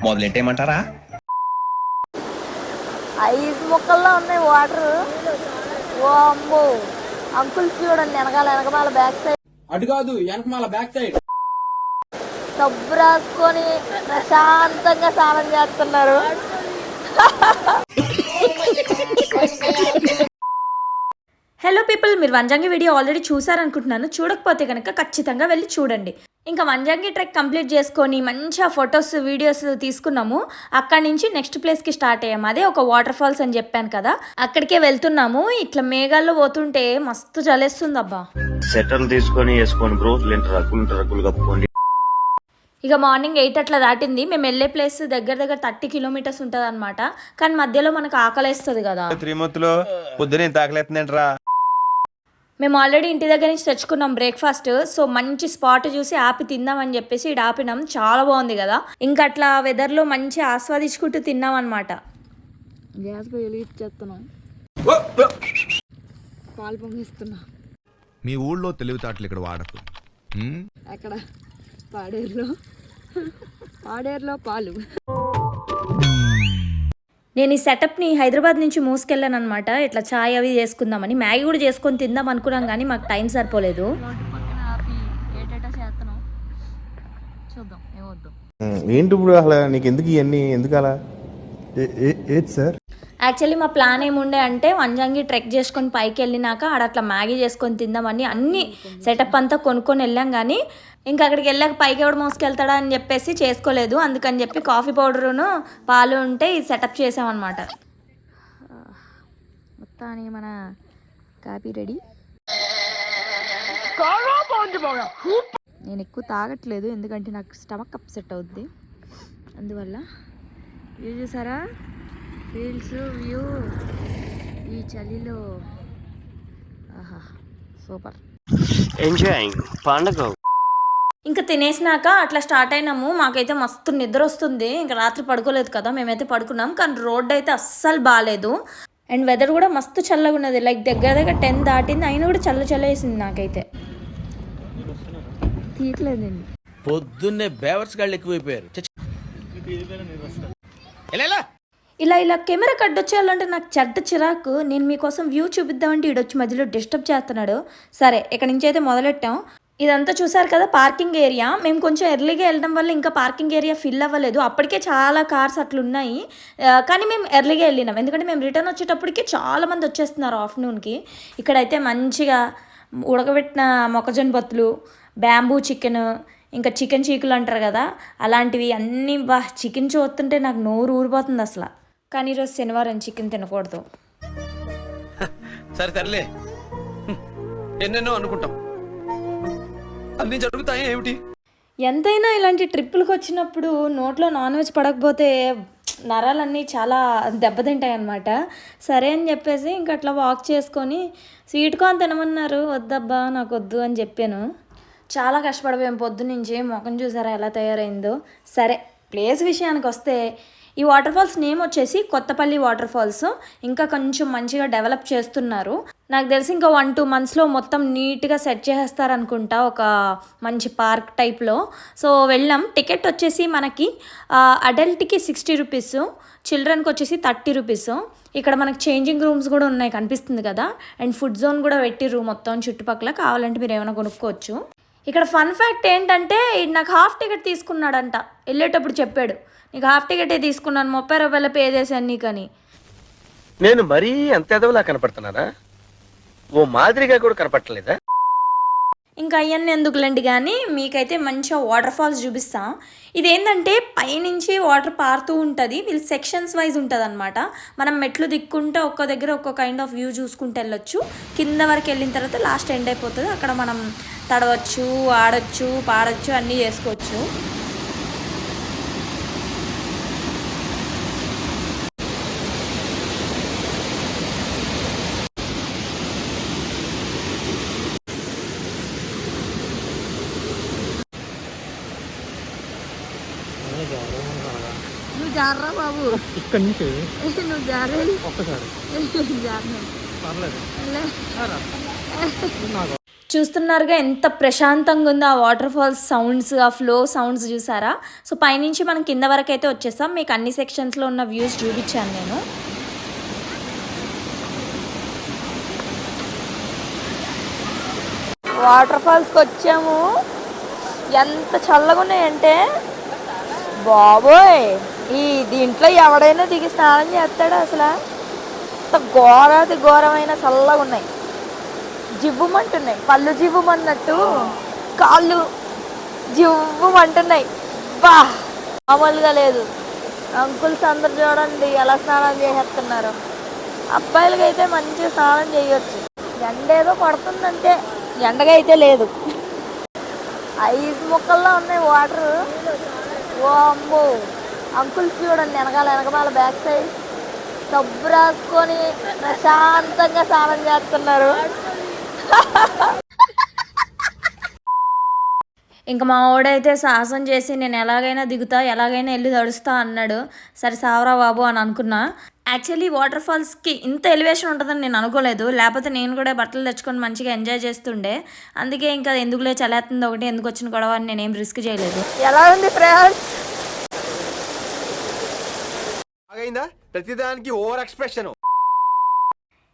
మొదలెట్టేయమంటారా? Ice ముక్కల్లో ఉన్నాయి water. ఓ అమ్మో, అంకుల్ చూడండి వెనకమాల బ్యాక్ సైడ్, అటు కాదు వెనకమాల బ్యాక్ సైడ్ సబ్బు రాసుకొని ప్రశాంతంగా స్నానం చేస్తున్నారు. హలో పీపుల్, మీరు వంజంగి వీడియో ఆల్రెడీ చూసారనుకుంటున్నాను. చూడకపోతే కనుక ఖచ్చితంగా వెళ్ళి చూడండి. ఇంకా వంజంగి ట్రెక్ కంప్లీట్ చేసుకొని మంచిగా ఫొటోస్ వీడియోస్ తీసుకున్నాము. అక్కడి నుంచి నెక్స్ట్ ప్లేస్కి స్టార్ట్ అయ్యాము. అదే ఒక వాటర్ ఫాల్స్ అని చెప్పాను కదా, అక్కడికే వెళ్తున్నాము. ఇట్లా మేఘాల్లో పోతుంటే మస్తు చలేస్తుంది అబ్బా. సెటర్లు తీసుకొని వేసుకోండి బ్రో, రకులు కప్పుకోండి. ఇక మార్నింగ్ 8 అట్లా దాటింది. మేము వెళ్ళే ప్లేస్ దగ్గర 30 కిలోమీటర్స్ ఉంటుంది అనమాట. కానీ మధ్యలో మనకు ఆకలేస్తుంది కదా. త్రిమూర్తులు పొద్దునే తాకలేస్తుందంటరా. మేము ఆల్రెడీ ఇంటి దగ్గర నుంచి తెచ్చుకున్నాం బ్రేక్ఫాస్ట్. సో మంచి స్పాట్ చూసి ఆపి తిందామని చెప్పేసి ఇక్కడ ఆపినాం. చాలా బాగుంది కదా. ఇంకా అట్లా వెదర్లో మంచి ఆస్వాదించుకుంటూ తిన్నాం అనమాట. గ్యాస్ పోయి వెలిగించేస్తున్నాం, పాలు పొంగిస్తున్నా. మీ ఊళ్ళో తెలివితేటలు ఇక్కడ వాడకు. అక్కడ పాడేరులో పాలు. నేను ఈ సెటప్ని హైదరాబాద్ నుంచి మోసుకెళ్ళాను అనమాట. ఇట్లా చాయ్ అవి చేసుకుందామని. మ్యాగీ కూడా చేసుకొని తిందాం అనుకున్నాం కానీ మాకు టైం సరిపోలేదు. ఏంటి ఇప్పుడు అసలు నీకు ఎందుకు ఇవన్నీ, ఎందుకు అలా? ఏది సార్? యాక్చువల్లీ మా ప్లాన్ ఏముండే అంటే వంజంగి ట్రెక్ చేసుకొని పైకి వెళ్ళినాక ఆడ అట్లా మ్యాగీ చేసుకొని తిందామని అన్ని సెటప్ అంతా కొనుక్కొని వెళ్ళాం. కానీ ఇంకా అక్కడికి వెళ్ళాక పైకి ఎవడు మోసుకెళ్తాడా అని చెప్పేసి చేసుకోలేదు. అందుకని చెప్పి కాఫీ పౌడరును పాలు ఉంటే ఇది సెటప్ చేసామన్నమాట. మొత్తానికి మన కాఫీ రెడీ. నేను ఎక్కువ తాగట్లేదు ఎందుకంటే నాకు స్టమక్ అప్సెట్ అవుద్ది. అందువల్ల వ్యూ చూసారా, రీల్స్ వ్యూ ఈ చలిలో. ఆహా సూపర్ ఎంజాయింగ్ పండగ. ఇంకా తినేసినాక అట్లా స్టార్ట్ అయినాము. మాకైతే మస్తు నిద్ర వస్తుంది. ఇంకా రాత్రి పడుకోలేదు కదా, మేమైతే పడుకున్నాం. కానీ రోడ్డు అయితే అస్సలు బాగాలేదు. అండ్ వెదర్ కూడా మస్తు చల్లగా ఉన్నది. లైక్ దగ్గర 10 దాటింది అయినా కూడా చల్లేసింది. నాకైతే తీయట్లేదండి. పొద్దున్నే బేవర్స్ గాళ్ళు ఎక్కువైపోయారు. ఇలా కెమెరా కడ్డొచ్చేయాలంటే నాకు చెడ్డ చిరాకు. నేను మీకోసం వ్యూ చూపిద్దామంటే ఈడొచ్చి మధ్యలో డిస్టర్బ్ చేస్తున్నాడు. సరే ఇక్కడ నుంచి అయితే మొదలెట్టాం. ఇదంతా చూసారు కదా పార్కింగ్ ఏరియా. మేము కొంచెం ఎర్లీగా వెళ్ళడం వల్ల ఇంకా పార్కింగ్ ఏరియా ఫిల్ అవ్వలేదు. అప్పటికే చాలా కార్స్ అట్లున్నాయి. కానీ మేము ఎర్లీగా వెళ్ళినాం ఎందుకంటే మేము రిటర్న్ వచ్చేటప్పటికి చాలామంది వచ్చేస్తున్నారు ఆఫ్టర్నూన్కి. ఇక్కడైతే మంచిగా ఉడకబెట్టిన మొక్కజొన్న బొత్తులు, బ్యాంబూ చికెన్, ఇంకా చికెన్ చీకులు అంటారు కదా అలాంటివి అన్నీ. చికెన్ చూస్తుంటే నాకు నోరు ఊరిపోతుంది అసలు. కానీ ఈరోజు శనివారం చికెన్ తినకూడదు. సరేలే, ఎన్నెన్నో అనుకుంటాం, అన్నీ జరుగుతాయి ఏమిటి. ఎంతైనా ఇలాంటి ట్రిప్పులకు వచ్చినప్పుడు నోట్లో నాన్ వెజ్ పడకపోతే నరాలన్నీ చాలా దెబ్బతింటాయి అన్నమాట. సరే అని చెప్పేసి ఇంక అట్లా వాక్ చేసుకొని స్వీట్ కార్న్ తినమన్నారు. వద్దబ్బా నాకు వద్దు అని చెప్పాను. చాలా కష్టపడిపోయాం పొద్దున్నుంచి. ముఖం చూసారా ఎలా తయారైందో. సరే ప్లేస్ విషయానికి వస్తే ఈ వాటర్ ఫాల్స్ నేమ్ వచ్చేసి కొత్తపల్లి వాటర్ ఫాల్స్. ఇంకా కొంచెం మంచిగా డెవలప్ చేస్తున్నారు. నాకు తెలిసి ఇంకా 1-2 మంత్స్లో మొత్తం నీట్గా సెట్ చేసేస్తారనుకుంటా, ఒక మంచి పార్క్ టైప్లో. సో వెళ్ళాం. టికెట్ వచ్చేసి మనకి అడల్ట్కి 60 రూపీస్, చిల్డ్రన్కి వచ్చేసి 30 రూపీస్. ఇక్కడ మనకి చేంజింగ్ రూమ్స్ కూడా ఉన్నాయి కనిపిస్తుంది కదా. అండ్ ఫుడ్ జోన్ కూడా పెట్టిర్రు మొత్తం చుట్టుపక్కల. కావాలంటే మీరు ఏమైనా కొనుక్కోవచ్చు. ఇక్కడ ఫన్ ఫ్యాక్ట్ ఏంటంటే నాకు హాఫ్ టికెట్ తీసుకున్నాడంట. వెళ్ళేటప్పుడు చెప్పాడు, నీకు హాఫ్ టికెటే తీసుకున్నాను, 30 రూపాయల పే చేశాను నీకని. నేను మరీ అంత ఎదవలా కనపడుతున్నారా? ఓ మాదిరిగా కూడా కనపడలేదా? ఇంకా అవన్నీ ఎందుకులేండి కానీ మీకైతే మంచిగా వాటర్ ఫాల్స్ చూపిస్తా. ఇదేంటంటే పైనుంచి వాటర్ పారుతూ ఉంటుంది. వీళ్ళు సెక్షన్స్ వైజ్ ఉంటుంది అనమాట. మనం మెట్లు దిక్కుంటే ఒక్క దగ్గర ఒక్క కైండ్ ఆఫ్ వ్యూ చూసుకుంటూ వెళ్ళొచ్చు. కింద వరకు వెళ్ళిన తర్వాత లాస్ట్ ఎండ్ అయిపోతుంది. అక్కడ మనం తడవచ్చు, ఆడొచ్చు, పాడొచ్చు, అన్నీ చేసుకోవచ్చు. నువ్వు జారరా బాబు, ఇక్కడ నుంచి నువ్వు జారే ఒక్కసారి చూస్తున్నారుగా ఎంత ప్రశాంతంగా ఉందో ఆ వాటర్ ఫాల్స్ సౌండ్స్, ఆ ఫ్లో సౌండ్స్ చూసారా? సో పైనుంచి మనం కింద వరకు అయితే వచ్చేసాం. మీకు అన్ని సెక్షన్స్లో ఉన్న వ్యూస్ చూపించాను నేను. వాటర్ ఫాల్స్కి వచ్చాము. ఎంత చల్లగా ఉన్నాయంటే బాబోయ్, ఈ దీంట్లో ఎవడైనా దిగి స్నానం చేస్తాడు అసలు? అంత ఘోరాతి ఘోరమైన చల్లగా ఉన్నాయి. జివ్వుమంటున్నాయి, పళ్ళు జివ్వుమన్నట్టు కాళ్ళు జివ్వుమంటున్నాయి. బా మామూలుగా లేదు. అంకుల్స్ అందరు చూడండి ఎలా స్నానం చేసేస్తున్నారు. అబ్బాయిలకి అయితే మంచిగా స్నానం చేయొచ్చు. ఎండ ఏదో పడుతుందంటే ఎండగా అయితే లేదు. ఐస్ ముక్కల్లో ఉన్నాయి వాటర్. ఓ అమ్మో, అంకుల్స్ చూడండి వెనకాల బ్యాక్ సైడ్ సబ్బు రాసుకొని ప్రశాంతంగా స్నానం చేస్తున్నారు. ఇంకా మా వాడైతే సాహసం చేసి నేను ఎలాగైనా దిగుతా, ఎలాగైనా వెళ్ళి తడుస్తా అన్నాడు. సరే సావరా బాబు అని అనుకున్నా. యాక్చువల్లీ వాటర్ ఫాల్స్కి ఇంత ఎలివేషన్ ఉంటుందని నేను అనుకోలేదు. లేకపోతే నేను కూడా బట్టలు తెచ్చుకొని మంచిగా ఎంజాయ్ చేస్తుండే. అందుకే ఇంకా ఎందుకులే చలేస్తుంది ఒకటి, ఎందుకు వచ్చిన గొడవ అని నేనేం రిస్క్ చేయలేదు. ఎలా ఉంది ఫ్రెండ్స్? ప్రతిదానికి ఓవర్ ఎక్స్ప్రెషన్.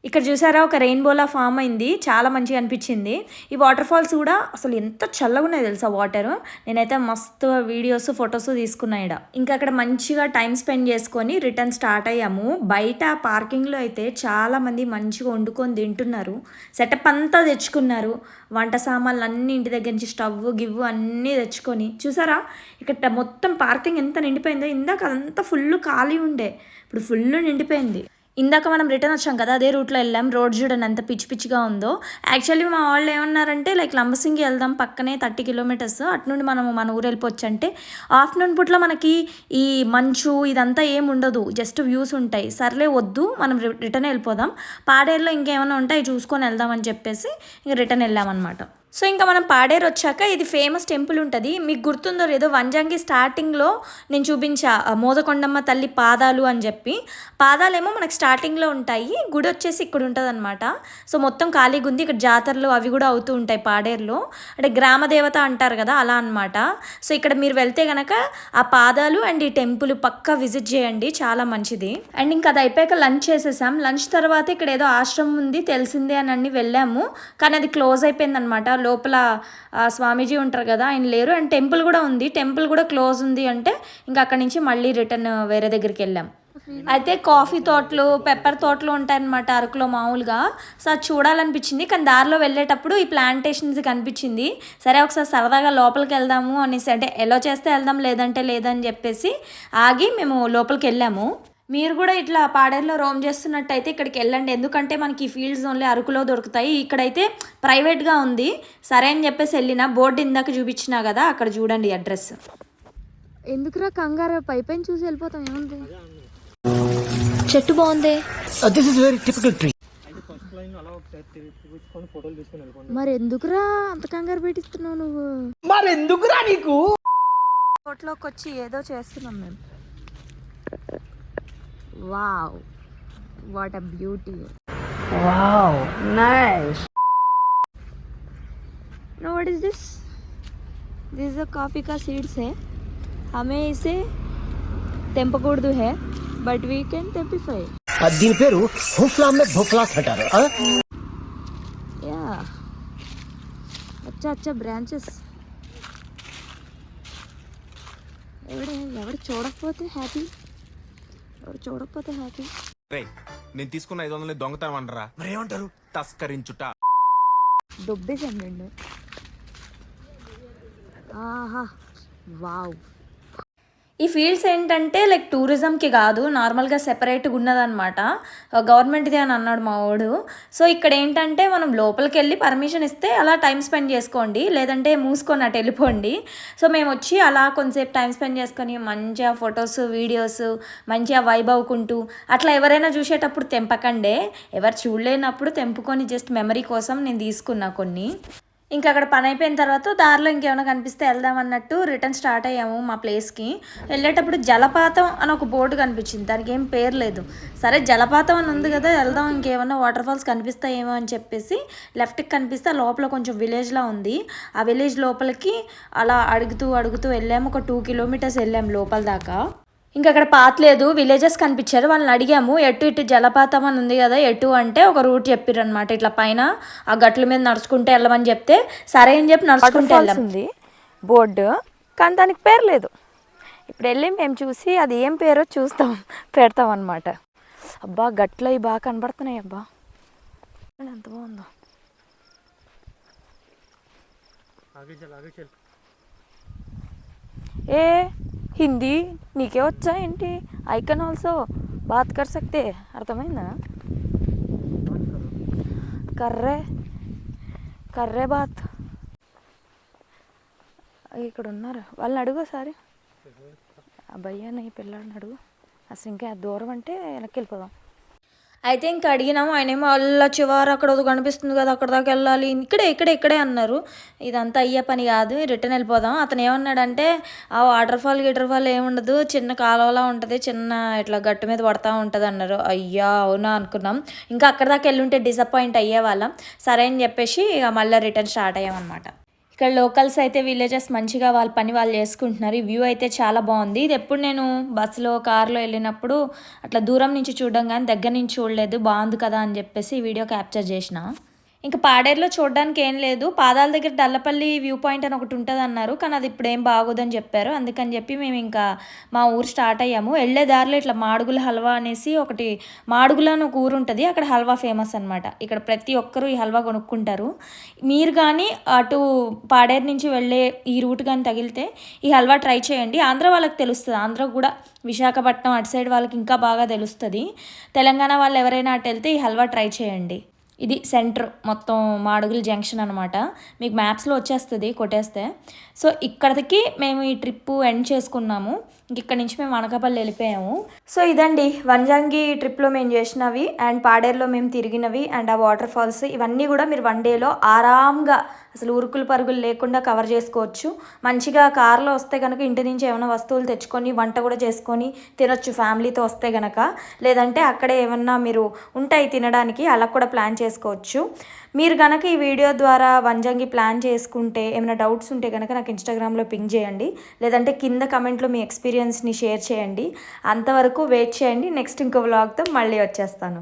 ఇక్కడ చూసారా ఒక రెయిన్బోలా ఫామ్ అయింది, చాలా మంచిగా అనిపించింది. ఈ వాటర్ ఫాల్స్ కూడా అసలు ఎంత చల్లగా ఉన్నాయి తెలుసా వాటర్. నేనైతే మస్తు వీడియోస్ ఫొటోస్ తీసుకున్నా ఇక్కడ. ఇంకా అక్కడ మంచిగా టైం స్పెండ్ చేసుకొని రిటర్న్ స్టార్ట్ అయ్యాము. బయట పార్కింగ్లో అయితే చాలా మంది మంచిగా వండుకొని తింటున్నారు. సెటప్ అంతా తెచ్చుకున్నారు. వంట సామాన్లు అన్నీ ఇంటి దగ్గర నుంచి స్టవ్ గివ్వు అన్నీ తెచ్చుకొని. చూసారా ఇక్కడ మొత్తం పార్కింగ్ ఎంత నిండిపోయిందో. ఇందాక అదంతా ఫుల్ ఖాళీ ఉండే, ఇప్పుడు ఫుల్ నిండిపోయింది. ఇందాక మనం రిటర్న్ వచ్చాం కదా, అదే రూట్లో వెళ్ళాం. రోడ్ చూడండి ఎంత పిచ్చి పిచ్చిగా ఉందో. యాక్చువల్లీ మా వాళ్ళు ఏమన్నారంటే లైక్ లంబసింగి వెళ్దాం, పక్కనే 30 కిలోమీటర్స్, అటు నుండి మనం మన ఊరు వెళ్ళిపోవచ్చు అంటే. ఆఫ్టర్నూన్ పూట్ల మనకి ఈ మంచు ఇదంతా ఏమి ఉండదు, జస్ట్ వ్యూస్ ఉంటాయి. సర్లే వద్దు మనం రిటర్న్ వెళ్ళిపోదాం, పాడేరులో ఇంకేమైనా ఉంటాయి చూసుకొని వెళ్దామని చెప్పేసి ఇంక రిటర్న్ వెళ్ళామన్నమాట. సో ఇంకా మనం పాడేరు వచ్చాక ఇది ఫేమస్ టెంపుల్ ఉంటుంది. మీకు గుర్తుందో లేదో, వంజంగి స్టార్టింగ్లో నేను చూపించా మోదకొండమ్మ తల్లి పాదాలు అని చెప్పి. పాదాలేమో మనకు స్టార్టింగ్లో ఉంటాయి, గుడి వచ్చేసి ఇక్కడ ఉంటుంది అనమాట. సో మొత్తం ఖాళీగా ఉంది. ఇక్కడ జాతరలు అవి కూడా అవుతూ ఉంటాయి పాడేరులో, అంటే గ్రామ దేవత అంటారు కదా అలా అనమాట. సో ఇక్కడ మీరు వెళ్తే కనుక ఆ పాదాలు అండ్ ఈ టెంపుల్ పక్కా విజిట్ చేయండి, చాలా మంచిది. అండ్ ఇంకా అది అయిపోయాక లంచ్ చేసేసాం. లంచ్ తర్వాత ఇక్కడ ఏదో ఆశ్రమం ఉంది తెలిసిందే అని అన్ని వెళ్ళాము, కానీ అది క్లోజ్ అయిపోయింది అనమాట. లోపల స్వామీజీ ఉంటారు కదా ఆయన లేరు. అండ్ టెంపుల్ కూడా ఉంది, టెంపుల్ కూడా క్లోజ్ ఉంది అంటే ఇంకా అక్కడి నుంచి మళ్ళీ రిటర్న్ వేరే దగ్గరికి వెళ్ళాం. అయితే కాఫీ తోటలు, పెప్పర్ తోటలు ఉంటాయన్నమాట అరకులో మామూలుగా. సో అది చూడాలనిపించింది, కానీ దారిలో వెళ్ళేటప్పుడు ఈ ప్లాంటేషన్స్ కనిపించింది. సరే ఒకసారి సరదాగా లోపలికి వెళ్దాము అనేసి, అంటే ఎలా చేస్తే వెళ్దాం లేదంటే లేదని చెప్పేసి ఆగి మేము లోపలికి వెళ్ళాము. మీరు కూడా ఇట్లా పాడేరులో రోమ్ చేస్తున్నట్టయితే ఇక్కడికి వెళ్ళండి, ఎందుకంటే మనకి ఈ ఫీల్డ్ జోన్లే అరకులో దొరుకుతాయి. ఇక్కడైతే ప్రైవేట్గా ఉంది. సరే అని చెప్పేసి వెళ్ళిన బోర్డు ఇందాక చూపించినా కదా, అక్కడ చూడండి అడ్రస్. ఎందుకురా కంగారు, పైపైన చూసి వెళ్ళిపోతాం, ఏముంది. చెట్టు బాగుంది. మరి ఎందుకురా అంత కంగారు పెట్టిస్తున్నావు నువ్వు? మరి ఎందుకురా నీకు? తోటలోకి వచ్చి ఏదో చేస్తున్నాం మేము. Wow, what a beauty. Wow, nice. Know what is this? This is a coffee का सीड्स है. हमें इसे తెంపకూడదు है, बट वी कैन टेम्पिफाई. దీని పేరు హుఫ్లామ్ మే భుఫ్లాస్ అంటారు. या अच्छा अच्छा బ్రాంచెస్. ఎవడు చూడకపోతే హ్యాపీ, ఎవరు చూడకపోతే హ్యాపీ. నేను తీసుకున్న 500 దొంగతనం అనరా, మరి ఏమంటారు? తస్కరించుట. దొబ్బేసాను రెండు. ఆహా వావ్. ఈ ఫీల్డ్స్ ఏంటంటే లైక్ టూరిజంకి కాదు, నార్మల్గా సెపరేట్గా ఉన్నదనమాట, గవర్నమెంట్ది అని అన్నాడు మా వాడు. సో ఇక్కడ ఏంటంటే మనం లోపలికి వెళ్ళి పర్మిషన్ ఇస్తే అలా టైం స్పెండ్ చేసుకోండి, లేదంటే మూసుకొని అటు వెళ్ళిపోండి. సో మేము వచ్చి అలా కొంతసేపు టైం స్పెండ్ చేసుకొని మంచిగా ఫొటోస్ వీడియోస్ మంచిగా వైబ్ అవ్వుకుంటూ, అట్లా ఎవరైనా చూసేటప్పుడు తెంపకండే, ఎవరు చూడలేనప్పుడు తెంపుకొని జస్ట్ మెమరీ కోసం నేను తీసుకున్నా కొన్ని. ఇంకా అక్కడ పని అయిపోయిన తర్వాత దారిలో ఇంకేమైనా కనిపిస్తే వెళ్దాం అన్నట్టు రిటర్న్ స్టార్ట్ అయ్యాము మా ప్లేస్కి. వెళ్ళేటప్పుడు జలపాతం అని ఒక బోర్డు కనిపించింది, దానికి ఏం పేరు లేదు. సరే జలపాతం అని ఉంది కదా వెళ్దాం, ఇంకేమన్నా వాటర్ ఫాల్స్ కనిపిస్తాయేమో అని చెప్పేసి లెఫ్ట్కి కనిపిస్తే లోపల కొంచెం విలేజ్లా ఉంది. ఆ విలేజ్ లోపలికి అలా అడుగుతూ వెళ్ళాము. ఒక 2 కిలోమీటర్స్ వెళ్ళాము లోపల దాకా. ఇంకా అక్కడ పాత్ లేదు, విలేజెస్ కనిపించారు. వాళ్ళని అడిగాము ఇటు జలపాతం అని ఉంది కదా ఎటు అంటే ఒక రూట్ చెప్పారు అనమాట. ఇట్లా పైన ఆ గట్ల మీద నడుచుకుంటే వెళ్ళమని చెప్తే సరే అని చెప్పి నడుచుకుంటే వెళ్ళాలి బోర్డు, కానీ దానికి పేరు లేదు. ఇప్పుడు వెళ్ళి మేము చూసి అది ఏం పేరో పెడతాం అనమాట. అబ్బా గట్లు అవి బాగా కనబడుతున్నాయి. అబ్బా ఎంత బాగుందో. ఏ హిందీ నీకే వచ్చా ఏంటి? ఐ కెన్ ఆల్సో బాత్ కర్ సక్తే, అర్థమైందా? కర్రే బాత్. ఇక్కడ ఉన్నారు, వాళ్ళని అడుగు ఒకసారి. భయ్యాని పిల్లాడిని అడుగు. అసలు ఇంకా దూరం అంటే వెనక్కి వెళ్ళిపోదాం. అయితే ఇంకా అడిగినాము, ఆయనేమో అల్ల చివరి అక్కడ కనిపిస్తుంది కదా అక్కడ దాకా వెళ్ళాలి, ఇక్కడే అన్నారు. ఇదంతా అయ్యే పని కాదు, రిటర్న్ వెళ్ళిపోదాం. అతను ఏమన్నాడంటే ఆ వాటర్ ఫాల్ ఏముండదు, చిన్న కాలువలా ఉంటుంది, చిన్న ఇట్లా గట్టు మీద పడతా ఉంటుంది అన్నారు. అయ్యా అవునా అనుకున్నాం. ఇంకా అక్కడ దాకా వెళ్ళుంటే డిసప్పాయింట్ అయ్యేవాళ్ళం. సరే అని చెప్పేసి ఇక మళ్ళీ రిటర్న్ స్టార్ట్ అయ్యామన్నమాట. ఇక్కడ లోకల్స్ అయితే విలేజెస్ మంచిగా వాళ్ళ పని వాళ్ళు చేసుకుంటున్నారు. ఈ వ్యూ అయితే చాలా బాగుంది. ఇది ఎప్పుడు నేను బస్సులో కార్లో వెళ్ళినప్పుడు అట్లా దూరం నుంచి చూడడం కానీ దగ్గర నుంచి చూడలేదు. బాగుంది కదా అని చెప్పేసి ఈ వీడియో క్యాప్చర్ చేసిన. ఇంకా పాడేరులో చూడడానికి ఏం లేదు, పాదాల దగ్గర దల్లపల్లి వ్యూ పాయింట్ అని ఒకటి ఉంటుంది అన్నారు, కానీ అది ఇప్పుడు ఏం బాగోదని చెప్పారు. అందుకని చెప్పి మేము ఇంకా మా ఊరు స్టార్ట్ అయ్యాము. వెళ్ళే దారిలో ఇట్లా మాడుగుల హల్వా అనేసి ఒకటి, మాడుగుల అని ఒక ఊరు ఉంటుంది, అక్కడ హల్వా ఫేమస్ అనమాట. ఇక్కడ ప్రతి ఒక్కరూ ఈ హల్వా కొనుక్కుంటారు. మీరు కానీ అటు పాడేరు నుంచి వెళ్ళే ఈ రూట్ కానీ తగిలితే ఈ హల్వా ట్రై చేయండి. ఆంధ్ర వాళ్ళకి తెలుస్తుంది, ఆంధ్ర కూడా విశాఖపట్నం అటు సైడ్ వాళ్ళకి ఇంకా బాగా తెలుస్తుంది. తెలంగాణ వాళ్ళు ఎవరైనా అటు వెళ్తే ఈ హల్వా ట్రై చేయండి. ఇది సెంటర్ మొత్తం మాడుగుల జంక్షన్ అనమాట. మీకు మ్యాప్స్లో వచ్చేస్తుంది కొట్టేస్తే. సో ఇక్కడికి మేము ఈ ట్రిప్ ఎండ్ చేసుకున్నాము. ఇక్కడ నుంచి మేము అనకాపల్లి వెళ్ళిపోయాము. సో ఇదండి వంజంగి ట్రిప్లో మేము చేసినవి అండ్ పాడేరులో మేము తిరిగినవి అండ్ ఆ వాటర్ ఫాల్స్, ఇవన్నీ కూడా మీరు 1 డేలో ఆరాంగా అసలు ఉరుకులు పరుగులు లేకుండా కవర్ చేసుకోవచ్చు. మంచిగా కార్లో వస్తే కనుక ఇంటి నుంచి ఏమైనా వస్తువులు తెచ్చుకొని వంట కూడా చేసుకొని తినొచ్చు ఫ్యామిలీతో వస్తే కనుక. లేదంటే అక్కడే ఏమన్నా మీరు ఉంటాయి తినడానికి, అలా కూడా ప్లాన్ చేసుకోవచ్చు. మీరు కనుక ఈ వీడియో ద్వారా వంజంగి ప్లాన్ చేసుకుంటే ఏమైనా డౌట్స్ ఉంటే కనుక నాకు ఇన్స్టాగ్రామ్లో పింగ్ చేయండి, లేదంటే కింద కమెంట్లో మీ ఎక్స్పీరియన్స్ని షేర్ చేయండి. అంతవరకు వెయిట్ చేయండి, నెక్స్ట్ ఇంకో వ్లాగ్తో మళ్ళీ వచ్చేస్తాను.